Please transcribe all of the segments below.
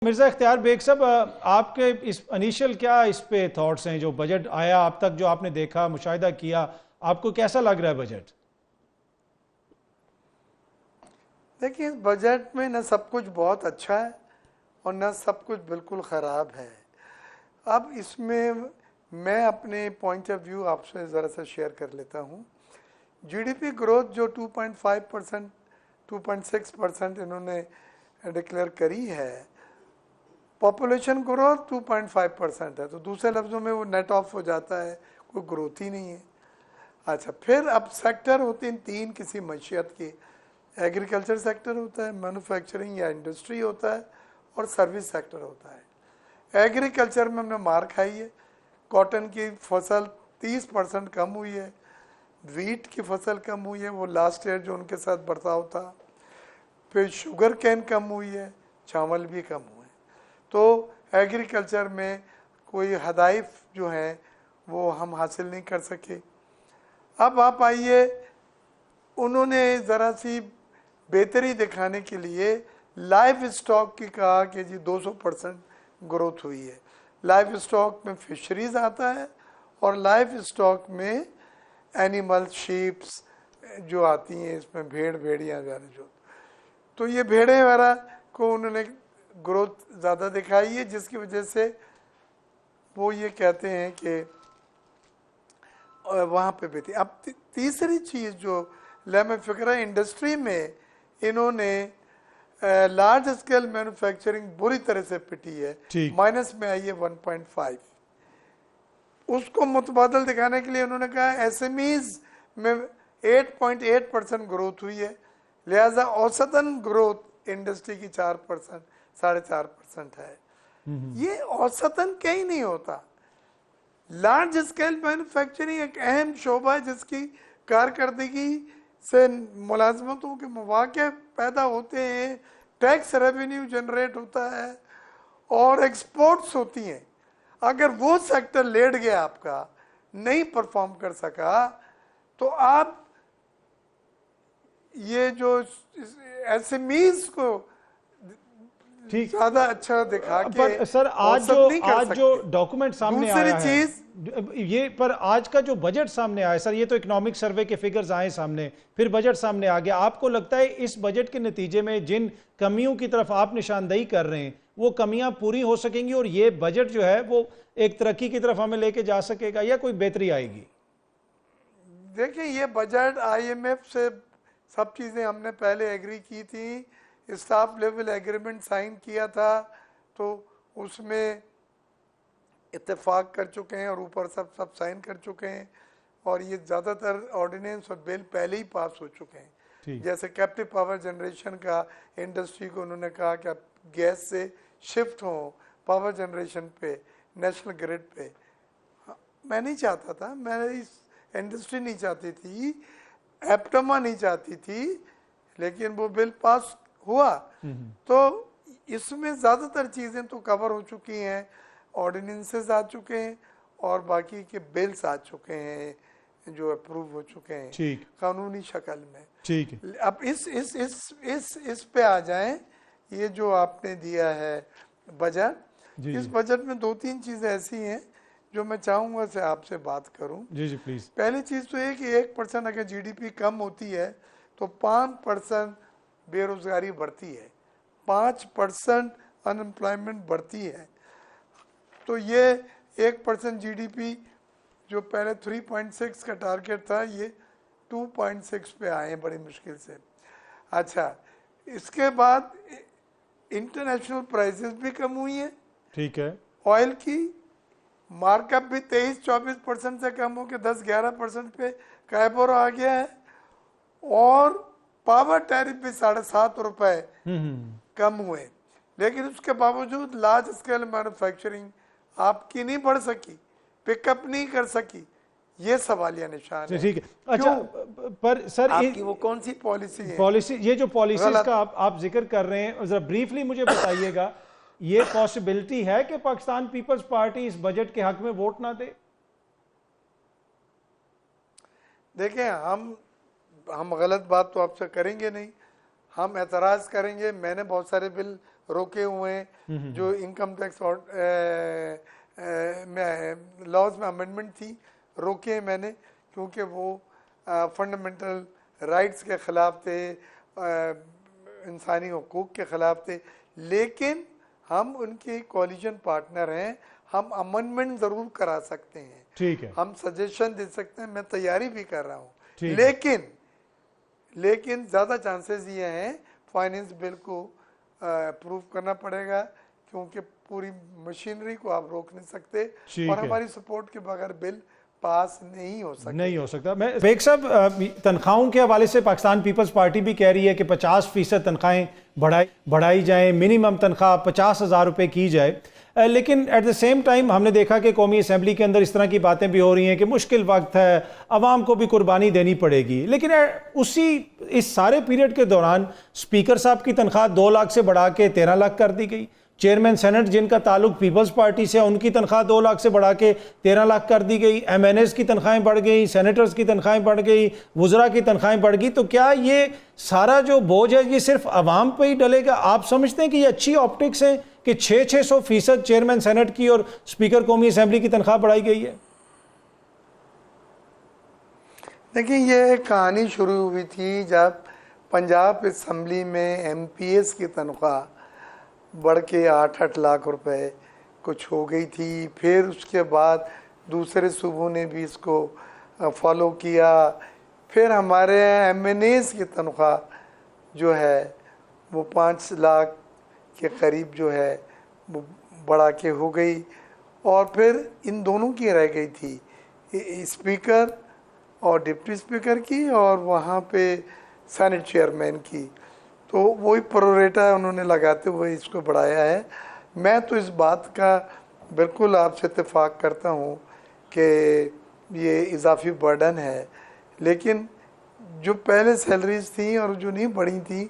मिर्ज़ा इख्तियार बेग साहब, आपके इस इनिशियल क्या इस पे थॉट्स हैं? जो बजट आया अब तक, जो आपने देखा, मुशाहिदा किया, आपको कैसा लग रहा है बजट? देखिए, इस बजट में न सब कुछ बहुत अच्छा है और न सब कुछ बिल्कुल ख़राब है। अब इसमें मैं अपने पॉइंट ऑफ व्यू आपसे ज़रा सा शेयर कर लेता हूँ। जीडीपी ग्रोथ जो 2.5%, 2.6% इन्होंने डिक्लेयर करी है, पॉपुलेशन ग्रोथ 2.5% है, तो दूसरे लफ्ज़ों में वो नेट ऑफ हो जाता है, कोई ग्रोथ ही नहीं है। अच्छा, फिर अब सेक्टर होते हैं तीन किसी मैशियत के। एग्रीकल्चर सेक्टर होता है, मैन्युफैक्चरिंग या इंडस्ट्री होता है, और सर्विस सेक्टर होता है। एग्रीकल्चर में हमने मार खाई है, कॉटन की फसल 30% कम हुई है, वीट की फसल कम हुई है, वो लास्ट ईयर जो उनके साथ बर्ताव था। फिर शुगर कैन कम हुई है, चावल भी कम हुए। तो एग्रीकल्चर में कोई हदाइफ जो हैं वो हम हासिल नहीं कर सके। अब आप आइए, उन्होंने ज़रा सी बेहतरी दिखाने के लिए लाइव स्टॉक की कहा कि जी 200% ग्रोथ हुई है। लाइव स्टॉक में फिशरीज आता है और लाइव स्टॉक में एनिमल शीप्स जो आती हैं, इसमें भेड़ भेड़ियाँ ज़्यादा जो, तो ये भेड़े वगैरह को उन्होंने ग्रोथ ज़्यादा दिखाई है, जिसकी वजह से वो ये कहते हैं कि वहाँ पे भी थी। अब तीसरी चीज़ जो लम्हे फिक्र है, इंडस्ट्री में इन्होंने लार्ज स्केल मैन्युफैक्चरिंग बुरी तरह से पिटी है, माइनस में आई है 1.5। उसको मुतबादल दिखाने के लिए उन्होंने कहा एसएमईज में 8.8% ग्रोथ हुई है, लिहाजा औसतन ग्रोथ इंडस्ट्री की 4%, 4.5% है। ये औसतन कहीं नहीं होता। लार्ज स्केल मैन्युफैक्चरिंग एक अहम शोबा है जिसकी कारकर्दगी से मुलाजमतों के मौके पैदा होते हैं, टैक्स रेवेन्यू जनरेट होता है और एक्सपोर्ट्स होती हैं। अगर वो सेक्टर लेट गया, आपका नहीं परफॉर्म कर सका, तो आप ये जो एसएमईज को ज्यादा अच्छा दिखा के पर सर, आज जो डॉक्यूमेंट सामने आया है, ये पर आज का जो बजट सामने आया सर, ये तो इकोनॉमिक सर्वे के फिगर्स आए सामने, फिर बजट सामने आ गया। आपको लगता है इस बजट के नतीजे में जिन कमियों की तरफ आप निशानदेही कर रहे हैं, वो कमियां पूरी हो सकेंगी और ये बजट जो है वो एक तरक्की की तरफ हमें लेके जा सकेगा, या कोई बेहतरी आएगी? देखिए, ये बजट आईएमएफ से सब चीज़ें हमने पहले एग्री की थी, स्टाफ लेवल एग्रीमेंट साइन किया था, तो उसमें इत्तेफाक कर चुके हैं और ऊपर सब साइन कर चुके हैं, और ये ज़्यादातर ऑर्डिनेंस और बिल पहले ही पास हो चुके हैं। जैसे कैप्टिव पावर जनरेशन का, इंडस्ट्री को उन्होंने कहा कि आप गैस से शिफ्ट हो पावर जनरेशन पे, नेशनल ग्रिड पे। मैं नहीं चाहता था, मैं इस इंडस्ट्री नहीं चाहती थी, एप्टमा नहीं चाहती थी, लेकिन वो बिल पास हुआ। तो इसमें ज़्यादातर चीज़ें तो कवर हो चुकी हैं, ऑर्डिनेंसेस आ चुके हैं और बाकी के बिल्स आ चुके हैं जो अप्रूव हो चुके हैं कानूनी शक्ल में। ठीक है, अब इस पे आ जाएं। ये जो आपने दिया है बजट, इस बजट में दो तीन चीज़ें ऐसी हैं जो मैं चाहूँगा से आपसे बात करूँ। जी प्लीज़। पहली चीज़ तो ये कि 1% अगर जीडीपी कम होती है तो 5% बेरोजगारी बढ़ती है, 5% अनएम्प्लॉयमेंट बढ़ती है। तो ये 1% जीडीपी जो पहले 3.6 का टारगेट था, ये 2.6 पे आए बड़ी मुश्किल से। अच्छा, इसके बाद इंटरनेशनल प्राइसेस भी कम हुई है। ठीक है, ऑयल की मार्कअप भी 23-24% से कम होकर 10-11% पे कैबोर आ गया है, और पावर टैरिफ भी 7.5 रुपए कम हुए। लेकिन उसके बावजूद लार्ज स्केल मैन्युफैक्चरिंग आपकी नहीं बढ़ सकी, पिकअप नहीं कर सकी, ये सवालिया निशान है। ठीक है। अच्छा, पर सर आपकी वो कौन सी पॉलिसी है? पॉलिसी, ये जो पॉलिसीज का आप जिक्र कर रहे हैं, जरा ब्रीफली मुझे बताइएगा। ये पॉसिबिलिटी है कि पाकिस्तान पीपल्स पार्टी इस बजट के हक में वोट ना दे? देखें, हम गलत बात तो आपसे करेंगे नहीं, हम एतराज़ करेंगे। मैंने बहुत सारे बिल रोके हुए हैं। जो इनकम टैक्स और लॉज में अमेंडमेंट थी, रोके मैंने, क्योंकि वो फंडामेंटल राइट्स के ख़िलाफ़ थे, इंसानी हुकूक के ख़िलाफ़ थे। लेकिन हम उनके कोलिशन पार्टनर हैं, हम अमेंडमेंट ज़रूर करा सकते हैं, ठीक है, हम सजेशन दे सकते हैं, मैं तैयारी भी कर रहा हूँ। लेकिन ज़्यादा चांसेस ये हैं फाइनेंस बिल को अप्रूव करना पड़ेगा, क्योंकि पूरी मशीनरी को आप रोक नहीं सकते और हमारी सपोर्ट के बगैर बिल पास नहीं हो सकता। मैं बेग साहब, तनख्वाहों के हवाले से पाकिस्तान पीपल्स पार्टी भी कह रही है कि 50% तनख्वाहें बढ़ाई जाएं, मिनिमम तनख्वाह 50,000 रुपये की जाए। लेकिन एट द सेम टाइम हमने देखा कि कौमी असम्बली के अंदर इस तरह की बातें भी हो रही हैं कि मुश्किल वक्त है, आवाम को भी कुर्बानी देनी पड़ेगी। लेकिन इस सारे पीरियड के दौरान स्पीकर साहब की तनख्वाह 2 लाख से बढ़ा के 13 लाख कर दी गई। चेयरमैन सेनेट जिनका ताल्लुक पीपल्स पार्टी से, उनकी तनख्वाह 2 लाख से बढ़ा के 13 लाख कर दी गई। MNAs की तनख्वाहें बढ़ गई, सेनेटर्स की तनख्वाहें बढ़ गई, वुज़रा की तनख्वाहें बढ़ गई। तो क्या ये सारा जो बोझ है ये सिर्फ आवाम पे ही डलेगा? आप समझते हैं कि ये अच्छी ऑप्टिक्स है कि 600% चेयरमैन सेनेट की और स्पीकर कौमी असम्बली की तनख्वाह बढ़ाई गई है? देखिए, ये कहानी शुरू हुई थी जब पंजाब असम्बली में MPs की तनख्वाह बढ़ के 8-8 लाख रुपए कुछ हो गई थी। फिर उसके बाद दूसरे सूबों ने भी इसको फॉलो किया। फिर हमारे MNAs की तनख्वाह जो है वो 5 लाख के करीब जो है वो बढ़ा के हो गई, और फिर इन दोनों की रह गई थी, स्पीकर और डिप्टी स्पीकर की, और वहाँ पे सेनेट चेयरमैन की। तो वही प्रोरेटा उन्होंने लगाते हुए इसको बढ़ाया है। मैं तो इस बात का बिल्कुल आपसे इत्तेफाक करता हूँ कि ये इजाफी बर्डन है, लेकिन जो पहले सैलरीज थी और जो नहीं बढ़ी थी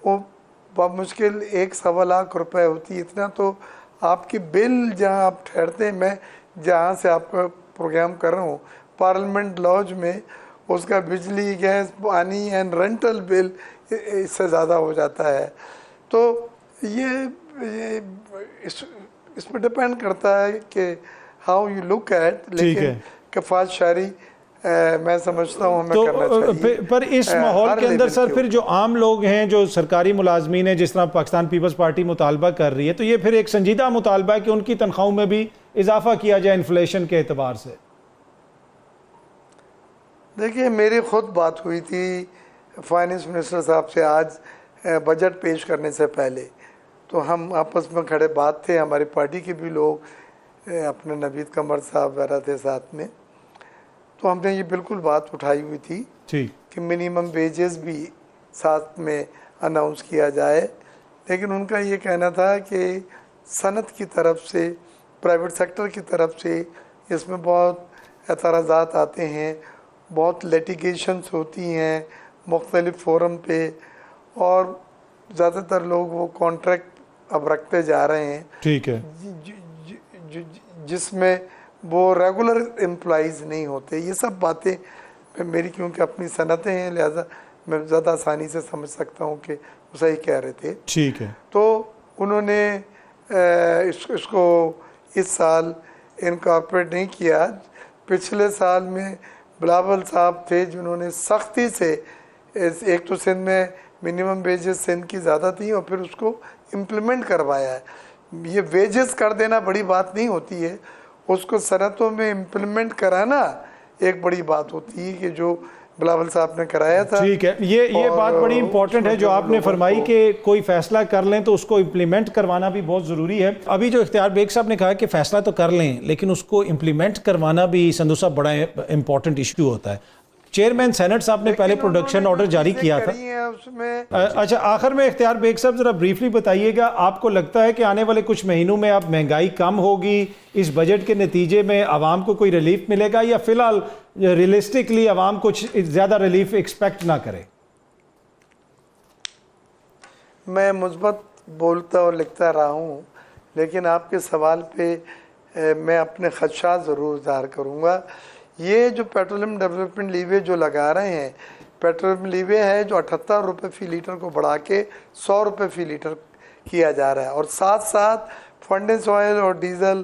वो मुश्किल 1-1.25 लाख रुपए होती। इतना तो आपकी बिल जहाँ आप ठहरते हैं, मैं जहाँ से आपका प्रोग्राम कर रहा हूँ पार्लियामेंट लॉज में, उसका बिजली, गैस, पानी एंड रेंटल बिल इससे ज़्यादा हो जाता है। तो ये इस पर डिपेंड करता है कि हाउ यू लुक एट, लेकिन कफात शारी मैं समझता हूँ हमें करना चाहिए। पर इस माहौल के अंदर सर फिर जो आम लोग हैं, जो सरकारी मुलाजमीन हैं, जिस तरह पाकिस्तान पीपल्स पार्टी मुतालबा कर रही है, तो ये फिर एक संजीदा मुतालबा है कि उनकी तनख्वाहों में भी इजाफा किया जाए इन्फ्लेशन के एतबार से। देखिए, मेरी खुद बात हुई थी फाइनेंस मिनिस्टर साहब से आज बजट पेश करने से पहले, तो हम आपस में खड़े बात थे, हमारी पार्टी के भी लोग, अपने नवीद कमर साहब वगैरह थे साथ में, तो हमने ये बिल्कुल बात उठाई हुई थी कि मिनिमम वेजेस भी साथ में अनाउंस किया जाए। लेकिन उनका ये कहना था कि सनत की तरफ से, प्राइवेट सेक्टर की तरफ से इसमें बहुत एतराज़ात आते हैं, बहुत लिटिगेशंस होती हैं मुख्तलिफ फोरम पे, और ज़्यादातर लोग वो कॉन्ट्रैक्ट अब रखते जा रहे हैं, ठीक है, जिसमें वो रेगुलर एम्प्लॉइज़ नहीं होते। ये सब बातें मेरी, क्योंकि अपनी सनतें हैं, लिहाजा मैं ज़्यादा आसानी से समझ सकता हूँ कि वो सही कह रहे थे। ठीक है। तो उन्होंने इसको इस साल इनकॉर्पोरेट नहीं किया। पिछले साल में बिलावल साहब थे जिन्होंने सख्ती से, एक तो सिंध में मिनिमम वेजेस सिंध की ज़्यादा थी और फिर उसको इम्प्लीमेंट करवाया है। ये वेजेस कर देना बड़ी बात नहीं होती है, उसको सनतों में इम्प्लीमेंट कराना एक बड़ी बात होती है, कि जो बिलावल साहब ने कराया था। ठीक है, ये बात बड़ी इंपॉर्टेंट है जो आपने फरमाई कि कोई फैसला कर लें तो उसको इम्प्लीमेंट करवाना भी बहुत ज़रूरी है। अभी जो इख्तियार बेग साहब ने कहा कि फैसला तो कर लें लेकिन उसको इम्प्लीमेंट करवाना भी संधू साहब बड़ा इंपॉर्टेंट इशू होता है। चेयरमैन सेनेट साहब ने पहले प्रोडक्शन ऑर्डर जारी किया था उसमें। अच्छा, आखिर में इख्तियार बेग साहब जरा ब्रीफली बताइएगा, आपको लगता है कि आने वाले कुछ महीनों में अब महंगाई कम होगी, इस बजट के नतीजे में आवाम को कोई रिलीफ मिलेगा, या फिलहाल रियलिस्टिकली आवाम कुछ ज़्यादा रिलीफ एक्सपेक्ट ना करे? मैं मुस्बत बोलता और लिखता रहा हूँ, लेकिन आपके सवाल पे मैं अपने खदशात ज़रूर ज़ाहिर करूँगा। ये जो पेट्रोलियम डेवलपमेंट लीवे जो लगा रहे हैं, पेट्रोलियम लीवे है जो 78 रुपये फ़ी लीटर को बढ़ा के 100 रुपये फ़ी लीटर किया जा रहा है। और साथ साथ फंडेंस ऑयल और डीजल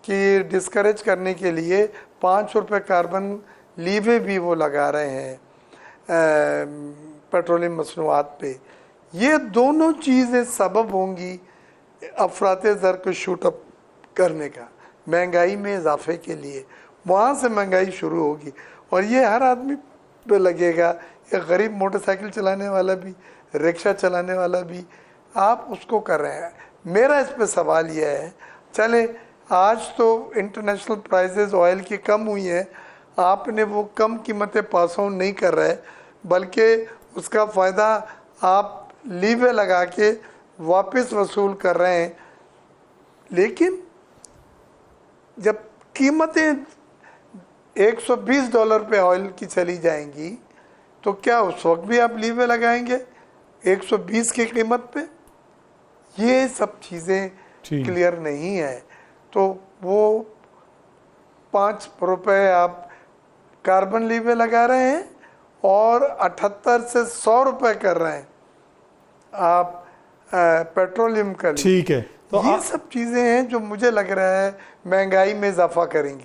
की डिस्करेज करने के लिए 5 रुपये कार्बन लीवे भी वो लगा रहे हैं पेट्रोलियम मसनूआत पे। ये दोनों चीज़ें सबब होंगी अफराते ज़र को शूटअप करने का, महंगाई में इजाफे के लिए। वहाँ से महंगाई शुरू होगी और ये हर आदमी पे लगेगा। एक गरीब मोटरसाइकिल चलाने वाला भी, रिक्शा चलाने वाला भी, आप उसको कर रहे हैं। मेरा इस पे सवाल यह है, चले आज तो इंटरनेशनल प्राइसेस ऑयल की कम हुई हैं, आपने वो कम कीमतें पास ऑन नहीं कर रहे, बल्कि उसका फ़ायदा आप लीवे लगा के वापस वसूल कर रहे हैं। लेकिन जब कीमतें $120 पे ऑयल की चली जाएंगी तो क्या उस वक्त भी आप लीवे लगाएंगे 120 की कीमत पे? ये सब चीज़ें क्लियर नहीं है। तो वो 5 रुपये आप कार्बन लीवे लगा रहे हैं और 78 से 100 रुपये कर रहे हैं आप पेट्रोलियम का। ठीक है, तो ये सब चीज़ें हैं जो मुझे लग रहा है महंगाई में इजाफा करेंगी।